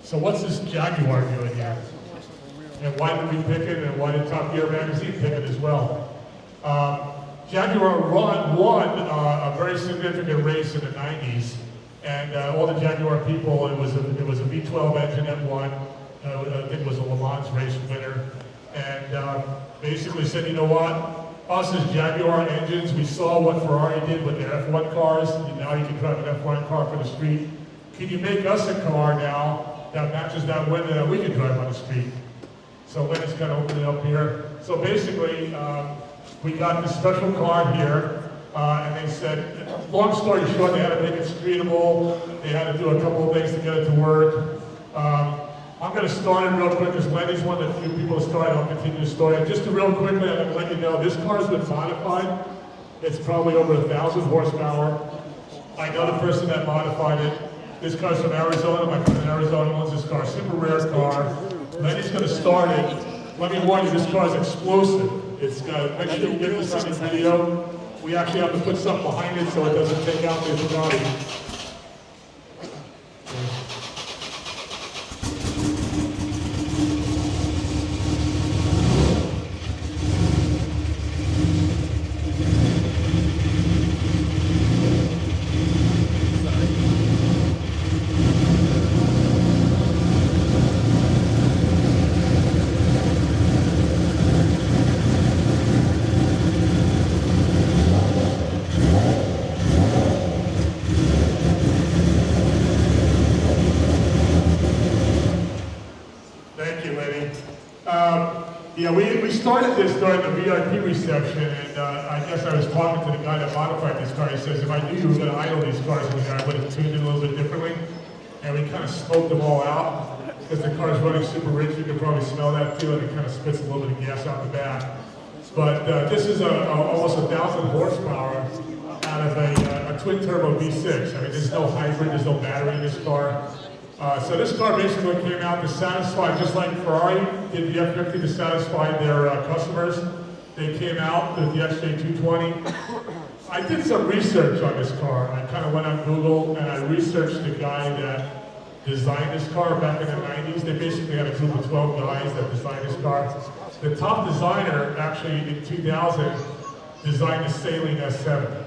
So what's this Jaguar doing here? And why did we pick it, and why did Top Gear magazine pick it as well? Jaguar won a very significant race in the 90s, and all the Jaguar people, it was a V12 engine that won. I think it was a Le Mans race winner, and basically said, you know what? Us as Jaguar engines, we saw what Ferrari did with their F1 cars, and now you can drive an F1 car for the street. Can you make us a car now that matches that winner that we can drive on the street? So Lenny's kind of opening up here. So basically, we got this special car here, and they said, long story short, they had to make it streetable. They had to do a couple of things to get it to work. I'm going to start it real quick because Lenny's one of the few people who started. I'll continue the story. Just to real quickly, I'm going to let you know, this car's been modified. It's probably over 1,000 horsepower. I know the person that modified it. This car's from Arizona. My friend in Arizona owns this car. Super rare car. Lenny's going to start it. Let me warn you, this car's explosive. It's got, make sure you get this on the video. We actually have to put something behind it so it doesn't take out the body. Yeah, we started this during the VIP reception, and I guess I was talking to the guy that modified this car. He says, if I knew you were going to idle these cars in here, I would have tuned it a little bit differently. And we kind of smoked them all out, because the car's running super rich. You can probably smell that too, and it kind of spits a little bit of gas out the back. But this is almost 1,000 horsepower out of a twin-turbo V6. I mean, there's no hybrid, there's no battery in this car. So this car basically came out to satisfy, just like Ferrari did the F50 to satisfy their customers. They came out with the XJ220. I did some research on this car. I kind of went on Google and I researched the guy that designed this car back in the 90s. They basically had a group of 12 guys that designed this car. The top designer, actually in 2000, designed the Saline S7.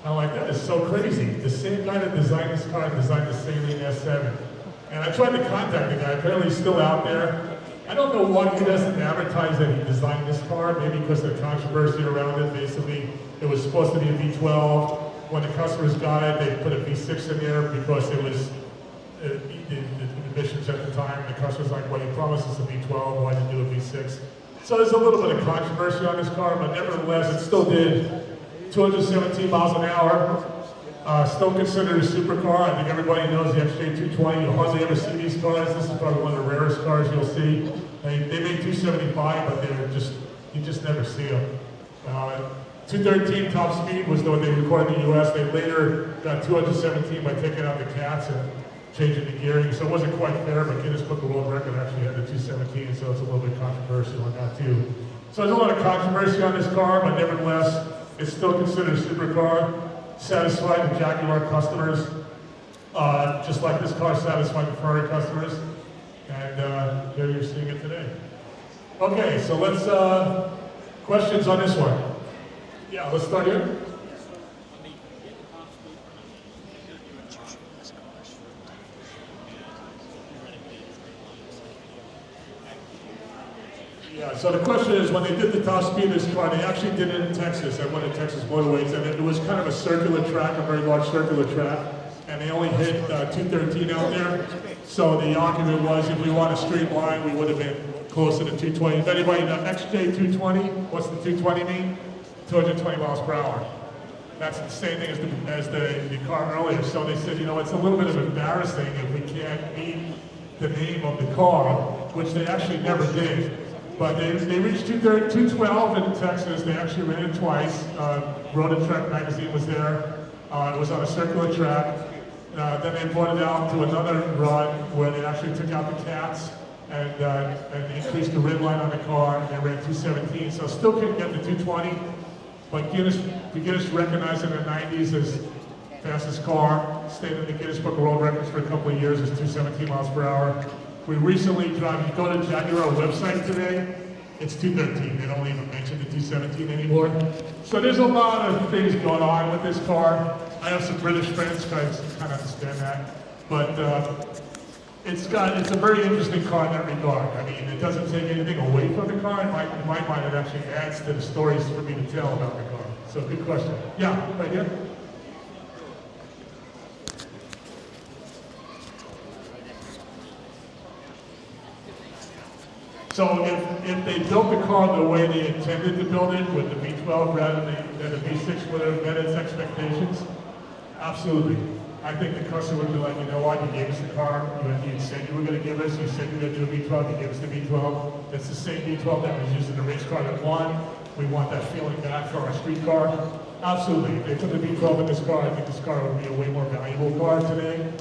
I'm like, that is so crazy. The same guy that designed this car designed the Saline S7. And I tried to contact the guy. Apparently he's still out there. I don't know why he doesn't advertise that he designed this car. Maybe because of the controversy around it. Basically, it was supposed to be a V12. When the customers got it, they put a V6 in there because it was the emissions at the time. The customer's like, well, you promised us a V12. Why did you do a V6? So there's a little bit of controversy on this car, but nevertheless, it still did 217 miles an hour. Still considered a supercar. I think everybody knows the XJ220. You'll hardly ever see these cars. This is probably one of the rarest cars you'll see. They made 275, but you just never see them. 213 top speed was what they recorded in the US. They later got 217 by taking out the cats and changing the gearing. So it wasn't quite fair, but Guinness Book of World Record actually had the 217, so it's a little bit controversial on that too. So there's a lot of controversy on this car, but nevertheless, it's still considered a supercar. Satisfied the Jaguar customers, just like this car satisfied the Ferrari customers, and here you're seeing it today. Okay, so let's, questions on this one? Yeah, let's start here. Yeah, so the question is, when they did the top speed of this car, they actually did it in Texas, at one of the Texas motorways, and it was kind of a circular track, a very large circular track, and they only hit 213 out there. So the argument was, if we want a straight line, we would have been closer to 220. If anybody know XJ220, what's the 220 mean? 220 miles per hour. That's the same thing as the car earlier. So they said, you know, it's a little bit of embarrassing if we can't meet the name of the car, which they actually never did. But they reached 212 in Texas. They actually ran it twice. Road and Track magazine was there. It was on a circular track. Then they brought it out to another run where they actually took out the cats and increased the red line on the car, and they ran 217. So still couldn't get to 220, but Guinness recognized in the 90s as fastest car, stayed in the Guinness Book of World Records for a couple of years as 217 miles per hour. We recently dropped, you go to Jaguar website today, it's 213. They don't even mention the 217 anymore. So there's a lot of things going on with this car. I have some British friends, guys kind of understand that. But it's a very interesting car in that regard. I mean, it doesn't take anything away from the car. In my mind, it actually adds to the stories for me to tell about the car. So good question. Yeah, right here. So if they built the car the way they intended to build it, with the V12 rather than the V6 would have met its expectations, absolutely. I think the customer would be like, you know what, you gave us the car, you said you were going to give us, you said you were going to do a V12, you gave us the V12. It's the same V12 that was used in the race car that won. We want that feeling back for our street car. Absolutely. If they put the V12 in this car, I think this car would be a way more valuable car today.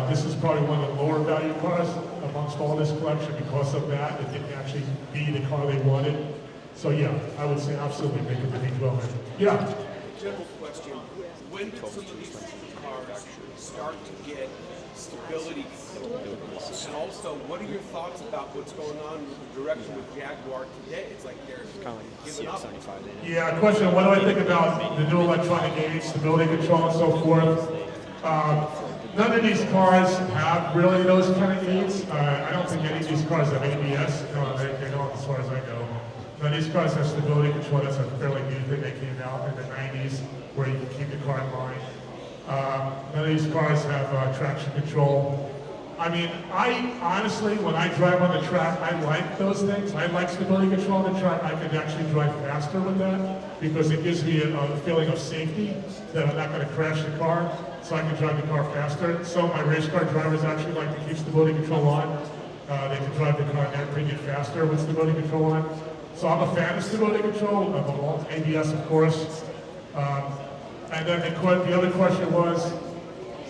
This is probably one of the lower value cars amongst all this collection because of that. It didn't actually be the car they wanted. So yeah, I would say absolutely make it the V12. Yeah? General question, when did some of these cars start to get stability control? And also, what are your thoughts about what's going on with the direction with Jaguar today? It's like they're giving up. Yeah, question, what do I think about the new electronic aids, stability control and so forth? None of these cars have really those kind of aids. I don't think any of these cars have ABS. No, they don't as far as I know. None of these cars have stability control. That's a fairly new thing that came out in the 90s where you can keep the car in line. None of these cars have traction control. I mean, I honestly, when I drive on the track, I like those things. I like stability control on the track. I can actually drive faster with that because it gives me a feeling of safety that I'm not going to crash the car, so I can drive the car faster. So my race car drivers actually like to keep stability control on. They can drive the car in there pretty good faster with stability control on. So I'm a fan of stability control, of ABS of course. And then the other question was,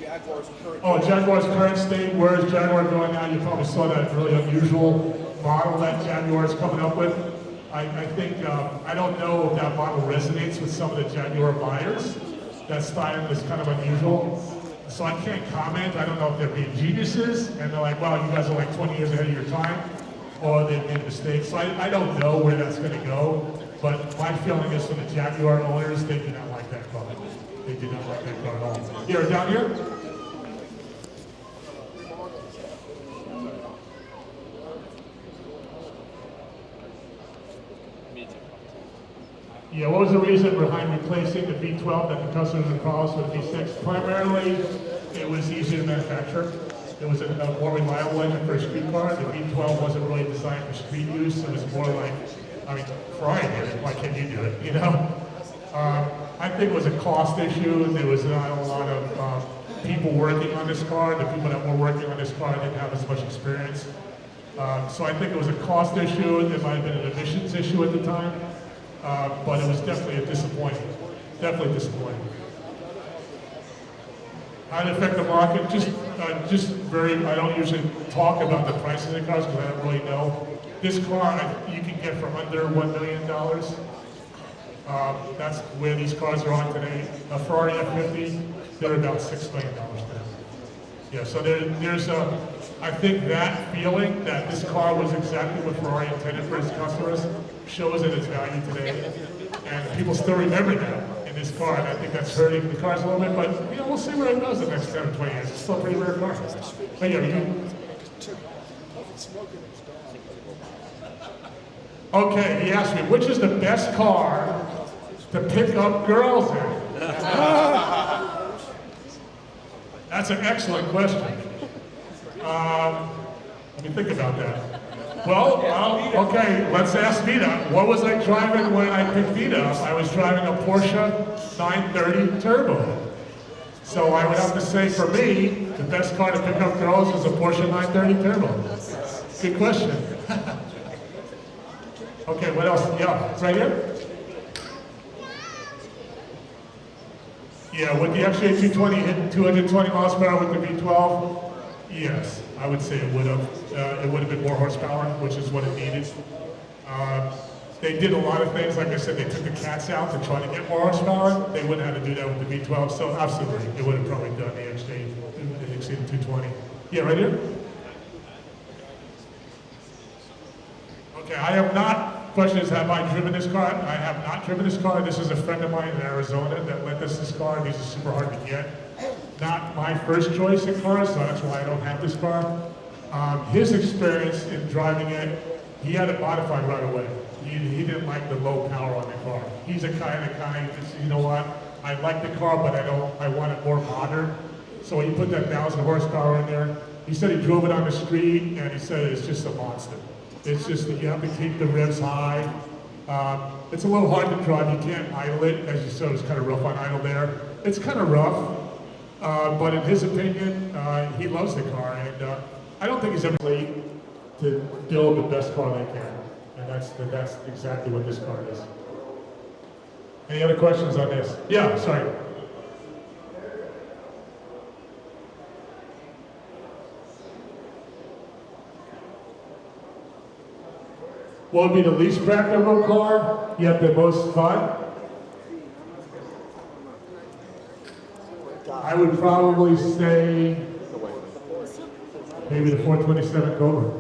Jaguar's current state. Where is Jaguar going now? You probably saw that really unusual model that Jaguar is coming up with. I think, I don't know if that model resonates with some of the Jaguar buyers. That style is kind of unusual. So I can't comment. I don't know if they're being geniuses and they're like, wow, you guys are like 20 years ahead of your time, or they've made mistakes. So I don't know where that's going to go, but my feeling is from the Jaguar owners, they do not like that car. They do not like that car at all. Here, down here? Yeah, what was the reason behind replacing the V12 that the customers would call us with the V6? Primarily, it was easier to manufacture. It was a more reliable engine for a street car. The V12 wasn't really designed for street use. It was more like, I mean, Ferrari did it, why can't you do it, you know? I think it was a cost issue. There was not a lot of people working on this car. The people that were working on this car didn't have as much experience. So I think it was a cost issue. There might have been an emissions issue at the time. But it was definitely a disappointment. Definitely disappointing. How did it affect the market? Just very, I don't usually talk about the prices of the cars because I don't really know. This car, you can get for under $1 million. That's where these cars are on today. A Ferrari F50, they're about $6 million now. Yeah, so there's I think that feeling that this car was exactly what Ferrari intended for its customers shows at its value today. And people still remember that in this car, and I think that's hurting the cars a little bit, but you know, we'll see where it goes the next 10 or 20 years. It's still a pretty rare car. But yeah, okay, he asked me, which is the best car to pick up girls in? That's an excellent question. Let me think about that. Well, okay, let's ask Vita. What was I driving when I picked Vita up? I was driving a Porsche 930 Turbo. So I would have to say, for me, the best car to pick up girls is a Porsche 930 Turbo. Good question. Okay, what else? Yeah, right here? Yeah, with the XJ220 hitting 220 miles per hour with the V12, yes, I would say it would have been more horsepower, which is what it needed. They did a lot of things. Like I said, they took the cats out to try to get more horsepower. They wouldn't have to do that with the V12, so absolutely, it would have probably done the XJ220. Yeah, right here? Okay, I have not, question is, have I driven this car? I have not driven this car. This is a friend of mine in Arizona that lent us this car. These are super hard to get. Not my first choice in cars, so that's why I don't have this car. His experience in driving it, he had it modified right away. He didn't like the low power on the car. He's a kind of guy who just, you know what, I like the car, but I want it more modern. So he put that 1,000 horsepower in there. He said he drove it on the street, and he said it's just a monster. It's just that you have to keep the revs high. It's a little hard to drive. You can't idle it. As you said, it was kind of rough on idle there. It's kind of rough, but in his opinion, he loves the car, and I don't think he's ever late to build the best car they can. And that's exactly what this car is. Any other questions on this? Yeah, sorry. What would be the least practical car, yet the most fun? I would probably say maybe the 427 Cobra.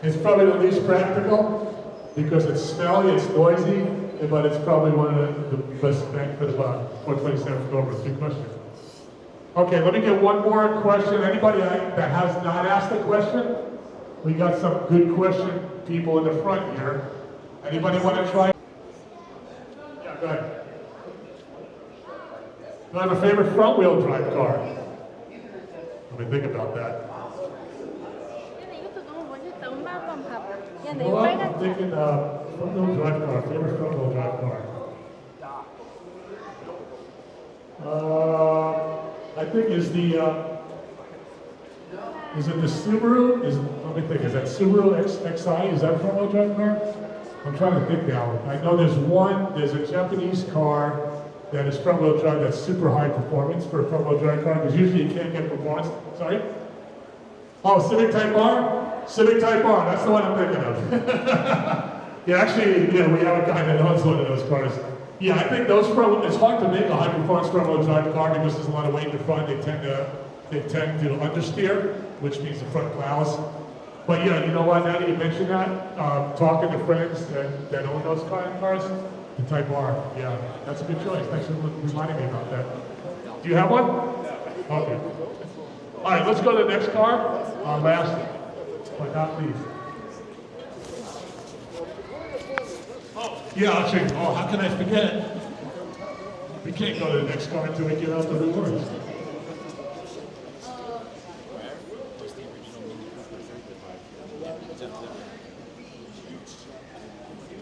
It's probably the least practical because it's smelly, it's noisy, but it's probably one of the best bang for the buck. 427 Cobra. Good question. Okay, let me get one more question. Anybody that has not asked a question? We got some good question people in the front here. Anybody want to try? Yeah, go ahead. Do I have a favorite front-wheel drive car? Let me think about that. You know what? I'm thinking front-wheel drive car. Favorite front-wheel drive car. I think is it the Subaru? Let me think, is that Subaru XI? Is that a front-wheel drive car? I'm trying to think now. I know there's a Japanese car that is front-wheel drive that's super high performance for a front-wheel drive car, because usually you can't get performance. Sorry? Oh, Civic Type R? Civic Type R, that's the one I'm thinking of. Yeah, actually, yeah, we have a guy that owns one of those cars. Yeah, I think it's hard to make a high-performance front-wheel drive car because there's a lot of weight in the front. They tend to understeer, which means the front plows. But yeah, you know what, now that you mention that, talking to friends that own those kind of cars, the Type R, yeah, that's a good choice. Thanks for reminding me about that. Do you have one? Okay. All right, let's go to the next car. Last, but not least. Oh, yeah, actually, how can I forget? We can't go to the next car until we get out the rewards.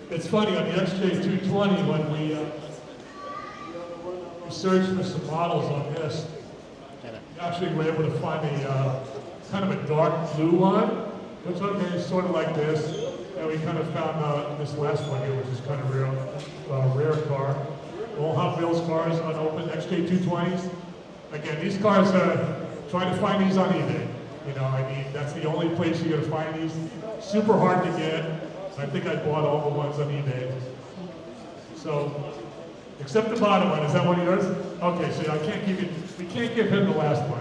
It's funny, on the XJ220, when we searched for some models on this, we actually were able to find a kind of a dark blue one, which is sort of like this, and we kind of found this last one here, which is kind of rare car. All Hot Wheels cars, unopened XJ220s. Again, these cars, trying to find these on eBay. You know, I mean, that's the only place you're gonna find these. Super hard to get. I think I bought all the ones on eBay. So, except the bottom one, is that one of yours? Okay, so we can't give him the last one,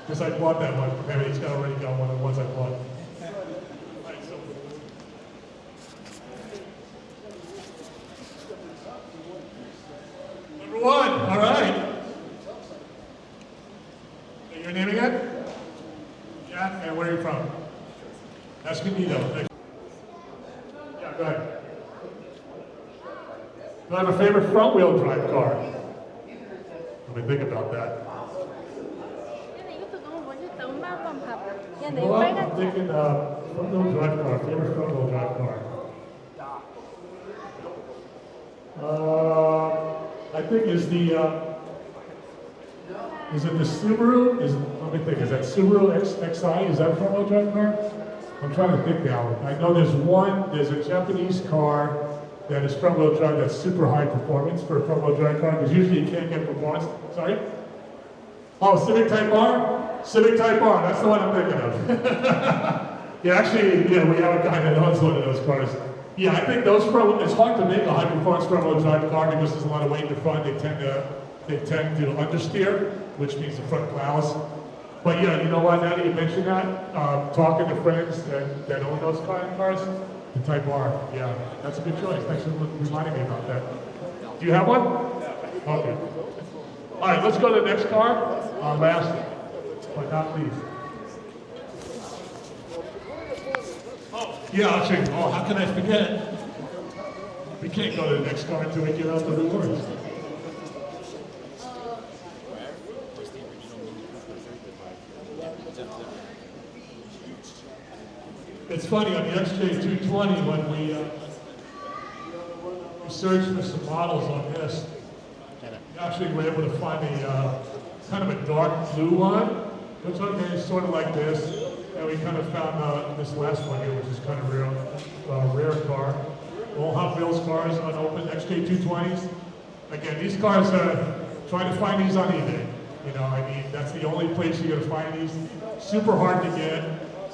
because I bought that one from him. He's already got one of the ones I bought. Right, so. Number one, all right. Your name again? Jack, and where are you from? Escondido. Go ahead. Do I have a favorite front-wheel drive car? Let me think about that. You know what? I'm thinking front-wheel drive car. Favorite front-wheel drive car. I think is it the Subaru? Let me think. Is that Subaru XI? Is that a front-wheel drive car? I'm trying to think now. I know there's a Japanese car that is front-wheel drive that's super high performance for a front-wheel drive car, because usually you can't get performance. Sorry? Oh, Civic Type R? Civic Type R, that's the one I'm thinking of. Yeah, actually, yeah, we have a guy that owns one of those cars. Yeah, I think it's hard to make a high-performance front-wheel drive car because there's a lot of weight in the front. They tend to understeer, which means the front plows. But yeah, you know what, now that you mention that, talking to friends that own those kind of cars, the Type R, yeah, that's a good choice. Thanks for reminding me about that. Do you have one? Okay. All right, let's go to the next car, last but not least. Oh, yeah, actually, oh, how can I forget? We can't go to the next car until we get out the rewards. It's funny, on the XJ220, when we searched for some models on this, we actually were able to find a kind of a dark blue one, which okay, sort of like this, and we kind of found this last one here, which is kind of rare car. All Hot Wheels cars, unopened XJ220s. Again, these cars, trying to find these on eBay. You know, I mean, that's the only place you're gonna find these. Super hard to get.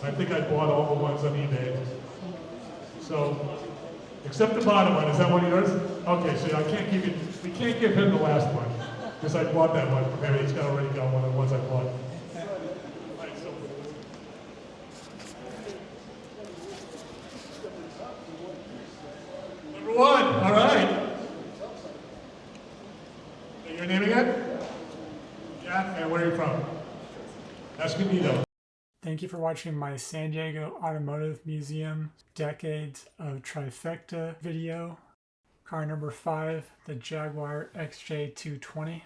I think I bought all the ones on eBay. So, except the bottom one, is that one of yours? Okay, so I can't give you, we can't give him the last one, because I bought that one. Maybe he's already got one of the ones I bought. Right, so. Number one, all right. Your name again? Jack, and where are you from? Escondido. Thank you for watching my San Diego Automotive Museum Decades of Trifecta video. Car number 5, the Jaguar XJ220.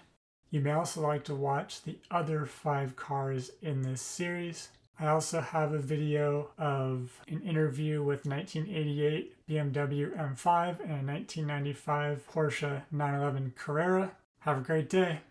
You may also like to watch the other 5 cars in this series. I also have a video of an interview with 1988 BMW M5 and a 1995 Porsche 911 Carrera. Have a great day.